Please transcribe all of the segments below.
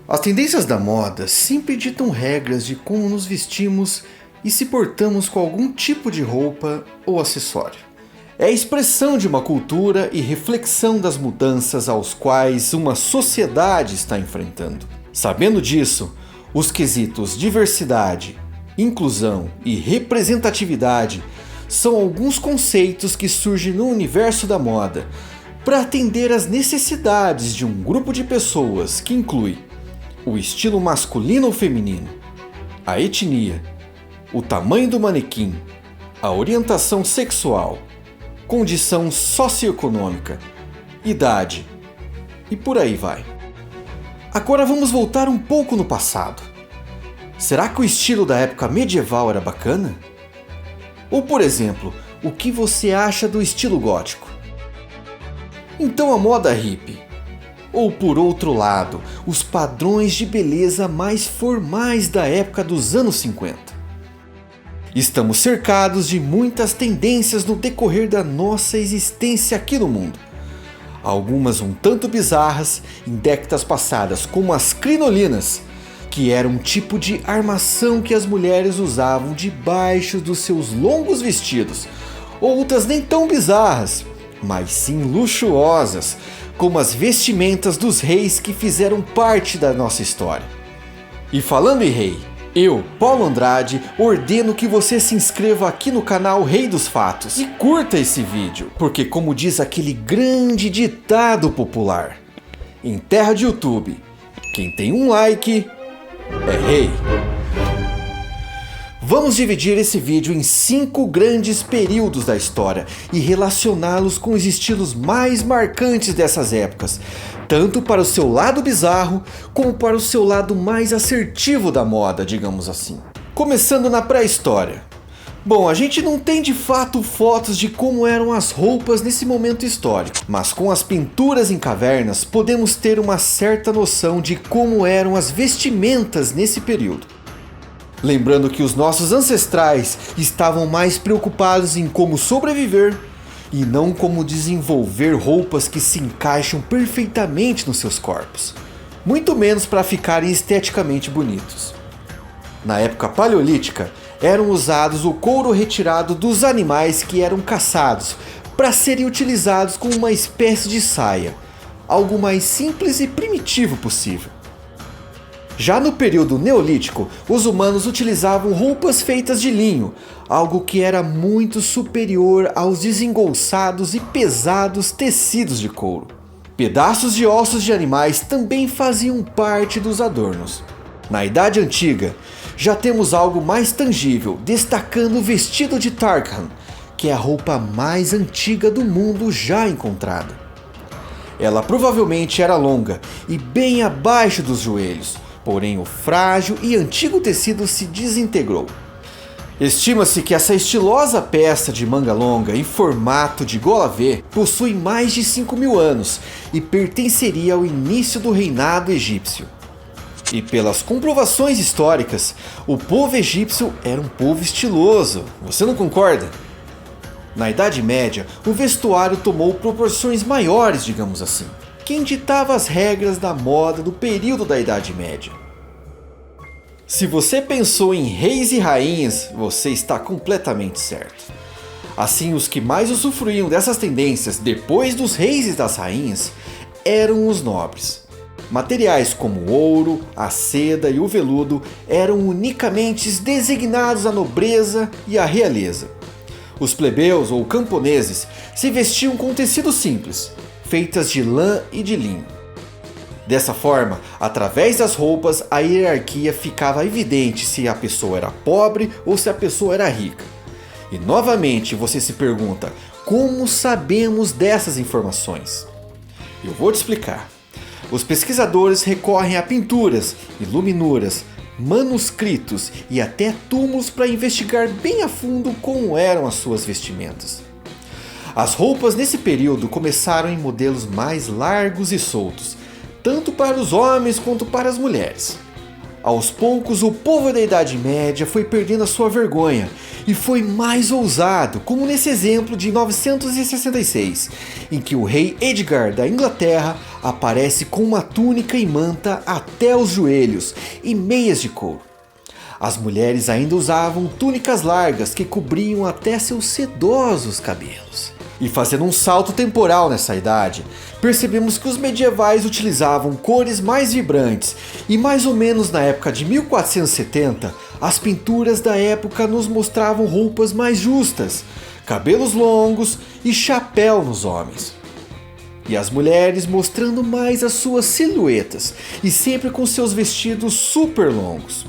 As tendências da moda sempre ditam regras de como nos vestimos e se portamos com algum tipo de roupa ou acessório. É a expressão de uma cultura e reflexão das mudanças aos quais uma sociedade está enfrentando. Sabendo disso, os quesitos diversidade, inclusão e representatividade são alguns conceitos que surgem no universo da moda para atender às necessidades de um grupo de pessoas que inclui o estilo masculino ou feminino, a etnia, o tamanho do manequim, a orientação sexual, condição socioeconômica, idade e por aí vai. Agora vamos voltar um pouco no passado. Será que o estilo da época medieval era bacana? Ou, por exemplo, o que você acha do estilo gótico? Então a moda hippie. Ou por outro lado, os padrões de beleza mais formais da época dos anos 50. Estamos cercados de muitas tendências no decorrer da nossa existência aqui no mundo. Algumas um tanto bizarras em décadas passadas, como as crinolinas, que era um tipo de armação que as mulheres usavam debaixo dos seus longos vestidos. Outras nem tão bizarras, mas sim luxuosas, como as vestimentas dos reis que fizeram parte da nossa história. E falando em rei, eu, Paulo Andrade, ordeno que você se inscreva aqui no canal Rei dos Fatos e curta esse vídeo, porque como diz aquele grande ditado popular, em terra de YouTube, quem tem um like é rei. Vamos dividir esse vídeo em 5 grandes períodos da história e relacioná-los com os estilos mais marcantes dessas épocas, tanto para o seu lado bizarro, como para o seu lado mais assertivo da moda, digamos assim. Começando na pré-história. Bom, a gente não tem de fato fotos de como eram as roupas nesse momento histórico, mas com as pinturas em cavernas podemos ter uma certa noção de como eram as vestimentas nesse período. Lembrando que os nossos ancestrais estavam mais preocupados em como sobreviver e não como desenvolver roupas que se encaixam perfeitamente nos seus corpos, muito menos para ficarem esteticamente bonitos. Na época paleolítica, eram usados o couro retirado dos animais que eram caçados para serem utilizados como uma espécie de saia, algo mais simples e primitivo possível. Já no período neolítico, os humanos utilizavam roupas feitas de linho, algo que era muito superior aos desengolçados e pesados tecidos de couro. Pedaços de ossos de animais também faziam parte dos adornos. Na Idade Antiga, já temos algo mais tangível, destacando o vestido de Tarkhan, que é a roupa mais antiga do mundo já encontrada. Ela provavelmente era longa e bem abaixo dos joelhos, porém o frágil e antigo tecido se desintegrou. Estima-se que essa estilosa peça de manga longa em formato de gola V possui mais de 5.000 anos e pertenceria ao início do reinado egípcio. E pelas comprovações históricas, o povo egípcio era um povo estiloso, você não concorda? Na Idade Média, o vestuário tomou proporções maiores, digamos assim. Quem ditava as regras da moda do período da Idade Média? Se você pensou em reis e rainhas, você está completamente certo. Assim, os que mais usufruíam dessas tendências depois dos reis e das rainhas eram os nobres. Materiais como o ouro, a seda e o veludo eram unicamente designados à nobreza e à realeza. Os plebeus ou camponeses se vestiam com tecido simples, feitas de lã e de linho. Dessa forma, através das roupas, a hierarquia ficava evidente se a pessoa era pobre ou se a pessoa era rica. E novamente você se pergunta, como sabemos dessas informações? Eu vou te explicar. Os pesquisadores recorrem a pinturas, iluminuras, manuscritos e até túmulos para investigar bem a fundo como eram as suas vestimentas. As roupas nesse período começaram em modelos mais largos e soltos, tanto para os homens quanto para as mulheres. Aos poucos, o povo da Idade Média foi perdendo a sua vergonha e foi mais ousado, como nesse exemplo de 966, em que o rei Edgar da Inglaterra aparece com uma túnica e manta até os joelhos e meias de couro. As mulheres ainda usavam túnicas largas que cobriam até seus sedosos cabelos. E fazendo um salto temporal nessa idade, percebemos que os medievais utilizavam cores mais vibrantes e mais ou menos na época de 1470, as pinturas da época nos mostravam roupas mais justas, cabelos longos e chapéu nos homens. E as mulheres mostrando mais as suas silhuetas e sempre com seus vestidos super longos.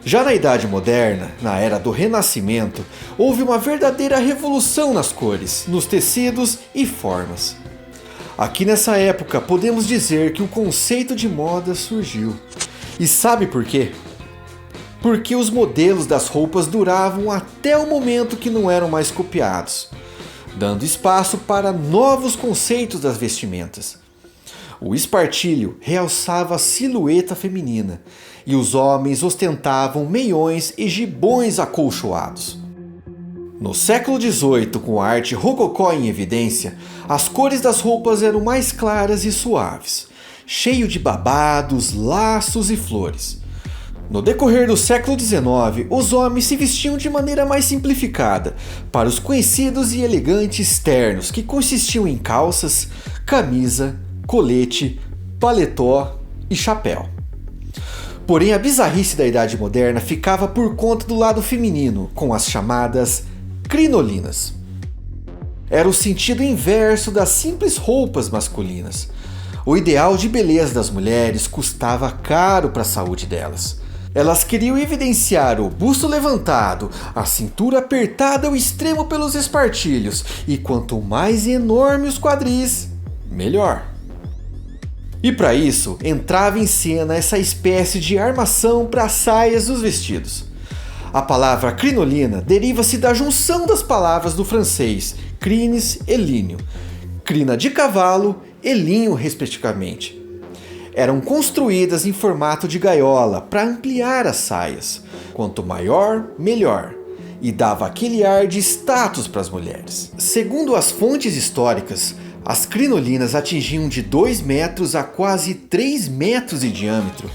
Já na Idade Moderna, na Era do Renascimento, houve uma verdadeira revolução nas cores, nos tecidos e formas. Aqui nessa época podemos dizer que o conceito de moda surgiu. E sabe por quê? Porque os modelos das roupas duravam até o momento que não eram mais copiados, dando espaço para novos conceitos das vestimentas. O espartilho realçava a silhueta feminina e os homens ostentavam meiões e gibões acolchoados. No século XVIII, com a arte rococó em evidência, as cores das roupas eram mais claras e suaves, cheio de babados, laços e flores. No decorrer do século XIX, os homens se vestiam de maneira mais simplificada, para os conhecidos e elegantes ternos, que consistiam em calças, camisa, colete, paletó e chapéu. Porém, a bizarrice da Idade Moderna ficava por conta do lado feminino, com as chamadas crinolinas. Era o sentido inverso das simples roupas masculinas. O ideal de beleza das mulheres custava caro para a saúde delas. Elas queriam evidenciar o busto levantado, a cintura apertada ao extremo pelos espartilhos, e quanto mais enorme os quadris, melhor. E para isso, entrava em cena essa espécie de armação para as saias dos vestidos. A palavra crinolina deriva-se da junção das palavras do francês crines e linho, crina de cavalo e linho respectivamente. Eram construídas em formato de gaiola para ampliar as saias, quanto maior, melhor, e dava aquele ar de status para as mulheres. Segundo as fontes históricas, as crinolinas atingiam de 2 metros a quase 3 metros de diâmetro,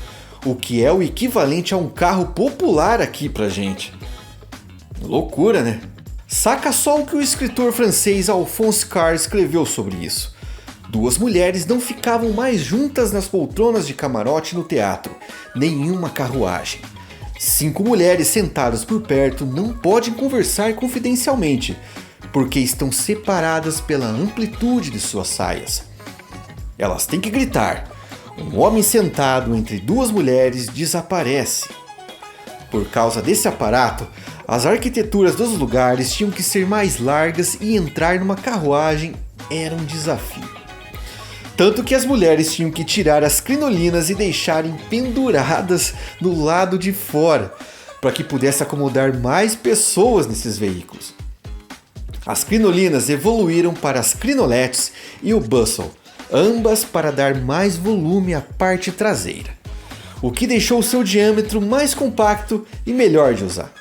o que é o equivalente a um carro popular aqui pra gente. Loucura, né? Saca só o que o escritor francês Alphonse Karr escreveu sobre isso. 2 mulheres não ficavam mais juntas nas poltronas de camarote no teatro, nenhuma carruagem. 5 mulheres sentadas por perto não podem conversar confidencialmente, porque estão separadas pela amplitude de suas saias. Elas têm que gritar. Um homem sentado entre 2 mulheres desaparece. Por causa desse aparato, as arquiteturas dos lugares tinham que ser mais largas e entrar numa carruagem era um desafio. Tanto que as mulheres tinham que tirar as crinolinas e deixarem penduradas no lado de fora, para que pudesse acomodar mais pessoas nesses veículos. As crinolinas evoluíram para as crinoletes e o bustle, ambas para dar mais volume à parte traseira, o que deixou seu diâmetro mais compacto e melhor de usar.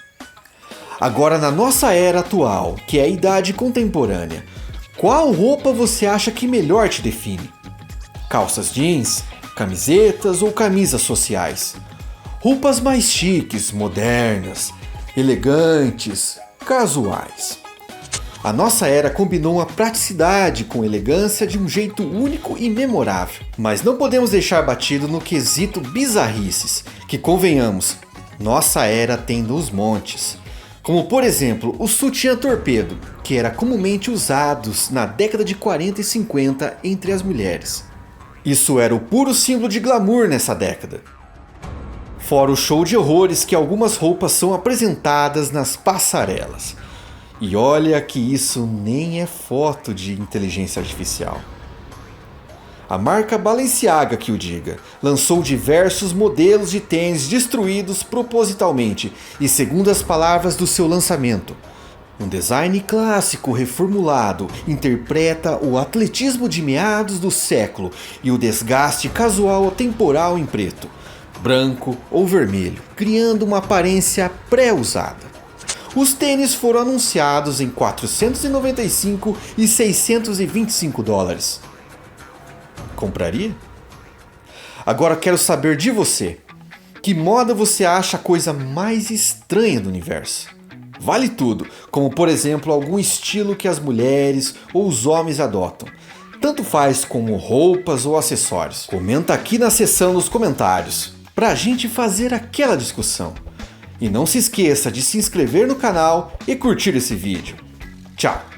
Agora, na nossa era atual, que é a idade contemporânea, qual roupa você acha que melhor te define? Calças jeans, camisetas ou camisas sociais? Roupas mais chiques, modernas, elegantes, casuais. A nossa era combinou a praticidade com elegância de um jeito único e memorável. Mas não podemos deixar batido no quesito bizarrices, que convenhamos, nossa era tem nos montes. Como por exemplo, o sutiã torpedo, que era comumente usado na década de 40 e 50 entre as mulheres. Isso era o puro símbolo de glamour nessa década. Fora o show de horrores que algumas roupas são apresentadas nas passarelas. E olha que isso nem é foto de inteligência artificial. A marca Balenciaga, que o diga, lançou diversos modelos de tênis destruídos propositalmente e segundo as palavras do seu lançamento. Um design clássico reformulado interpreta o atletismo de meados do século e o desgaste casual temporal em preto, branco ou vermelho, criando uma aparência pré-usada. Os tênis foram anunciados em $495 e $625. Compraria? Agora quero saber de você. Que moda você acha a coisa mais estranha do universo? Vale tudo, como por exemplo algum estilo que as mulheres ou os homens adotam. Tanto faz como roupas ou acessórios. Comenta aqui na seção dos comentários, pra gente fazer aquela discussão. E não se esqueça de se inscrever no canal e curtir esse vídeo. Tchau!